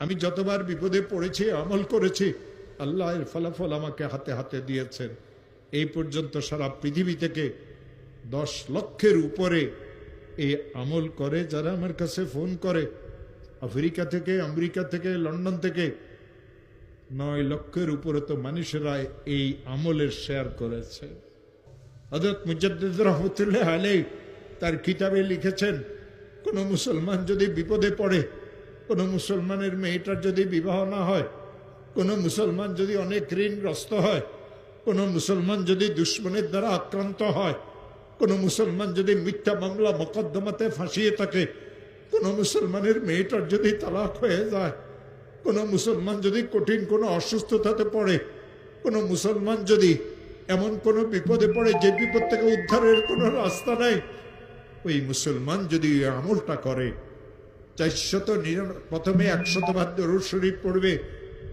আমি যতবার বিপদে পড়েছি, আমল করেছি, আল্লাহ এর ফলাফল আমাকে হাতে হাতে দিয়েছেন। এই পর্যন্ত সারা পৃথিবী থেকে 10 লক্ষের উপরে এই আমল করে যারা আমার কাছে ফোন করে। আফ্রিকা থেকে, আমেরিকা থেকে, লন্ডন থেকে 9 লক্ষের উপরে তো মানুষেরা এই আমলের শেয়ার করেছে। হযরত মুজাদ্দিদ রহমতুল্লাহ আলাইহি তার কিতাবে লিখেছেন, কোন মুসলমান যদি বিপদে পড়ে, কোন মুসলমানের মেয়েটার যদি বিবাহ না হয়, কোন মুসলমান যদি অনেক ঋণগ্রস্ত হয়, কোন মুসলমান যদি দুশ্মনের দ্বারা আক্রান্ত হয়, কোন মুসলমান যদি মিথ্যা মামলা মোকদ্দমাতে ফাঁসিয়ে থাকে, কোন মুসলমানের মেয়েটার যদি তালাক হয়ে যায়, কোন মুসলমান যদি কঠিন কোনো অসুস্থতাতে পড়ে, কোন মুসলমান যদি এমন কোনো বিপদে পড়ে যে বিপদ থেকে উদ্ধারের কোনো রাস্তা নাই, ওই মুসলমান যদি আমলটা করে, 499 প্রথমে 100 বার দরুদ শরীফ পড়বে।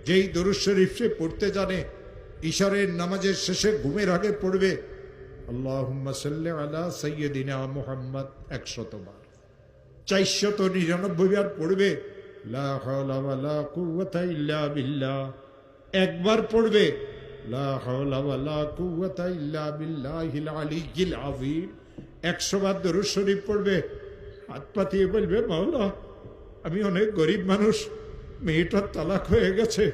যেই দরুদ শরীফ সে পড়তে জানে, ইশারের নামাজের শেষে ঘুমের আগে পড়বে আল্লাহুম্মা সাল্লি আলা সাইয়্যিদিনা মুহাম্মদ 100 বার। 499 বার পড়বে লা হাওলা ওয়ালা কুওয়াতা ইল্লা বিল্লাহ। একবার পড়বে লা হাওলা ওয়ালা কুওয়াতা ইল্লা বিল্লাহিল আলিয়্যিল আযীম। 100 বার দরুদ শরীফ পড়বে, হাত পাতিয়ে বলবে, মাওলা আমি অনেক গরিব মানুষ, মেয়েটার তালাক হয়ে গেছে,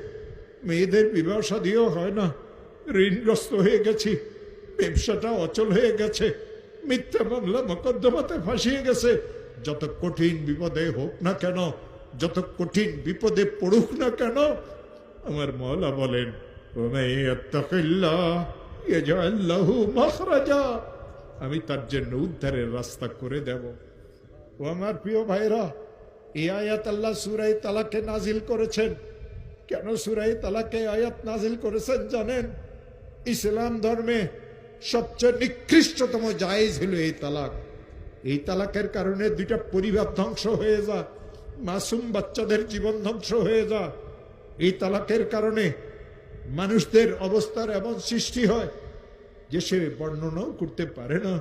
মেয়েদের বিবাহ শাদীও হয় না, ঋণগ্রস্ত হয়ে গেছি, ব্যবসাটা অচল হয়ে গেছে, মিথ্যা মামলা মোকদ্দমাতে ফাঁসিয়ে গেছে। যত কঠিন বিপদে হোক না কেন, যত কঠিন বিপদে পড়ুক না কেন, আমার মাওলা বলেন আমি তার জন্য উদ্ধারের রাস্তা করে দেব। ও আমার প্রিয় ভাইরা, এই আয়াত আল্লাহ সূরা তালাকে নাজিল করেছেন। কেন সূরা তালাকে আয়াত নাজিল করেছেন জানেন? ইসলাম ধর্মে সবচেয়ে নিকৃষ্টতম জায়েজ হলো এই তালাক। এই তালাকের কারণে 2টা পরিবার ধ্বংস হয়ে যায়, মাসুম বাচ্চাদের জীবন ধ্বংস হয়ে যায়। এই তালাকের কারণে মানুষদের অবস্থার এমন সৃষ্টি হয় যে সে বর্ণনাও করতে পারে না।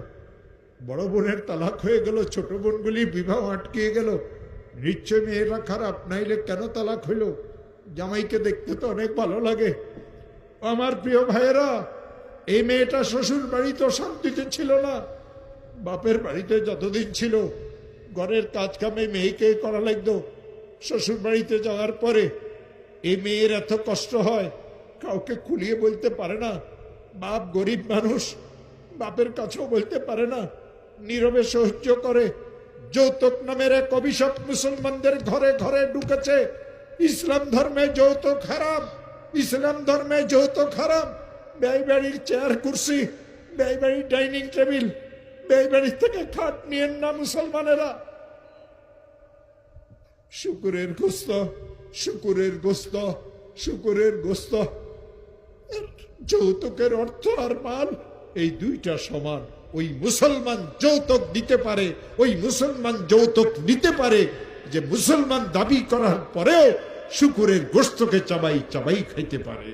বড় বোনের তালাক হয়ে গেল, ছোট বোনগুলি বিবাহ আটকিয়ে গেল। নিশ্চয় মেয়েরা খারাপ, নাইলে কেন তালাক হইল? জামাইকে দেখতে তো অনেক ভালো লাগে। আমার প্রিয় ভাইয়েরা, এই মেয়েটা শ্বশুর বাড়িতে শান্তিতে ছিল না। বাপের বাড়িতে যতদিন ছিল ঘরের কাজ কামে মেয়েকে করা লাগতো। শ্বশুর বাড়িতে যাওয়ার পরে এই মেয়ের এত কষ্ট হয়, কাউকে খুলিয়ে বলতে পারে না। বাপ গরিব মানুষ, বাপের কাছেও বলতে পারে না, নীরবে সহ্য করে। যৌতুক নামের এক অভিশাপ মুসলমানদের ঘরে ঘরে ঢুকেছে। ইসলাম ধর্মে যৌতুক হারাম, ইসলাম ধর্মে যৌতুক হারাম। ব্যয় বাড়ির চেয়ার কুর্সি, ব্যয় বাড়ির ডাইনিং টেবিল, ব্যয় বাড়ির থেকে খাট নিয়েন না মুসলমানেরা। শুকুরের গোস্ত, শুকুরের গোস্ত, শুকুরের গোস্ত। যৌতুকের অর্থ আর মাল এই 2টা সমান। ওই মুসলমান যৌতুক দিতে পারে, ওই মুসলমান যৌতুক নিতে পারে যে মুসলমান দাবি করার পরেও শুকুরের গোস্তকে চাবাই চাবাই খাইতে পারে।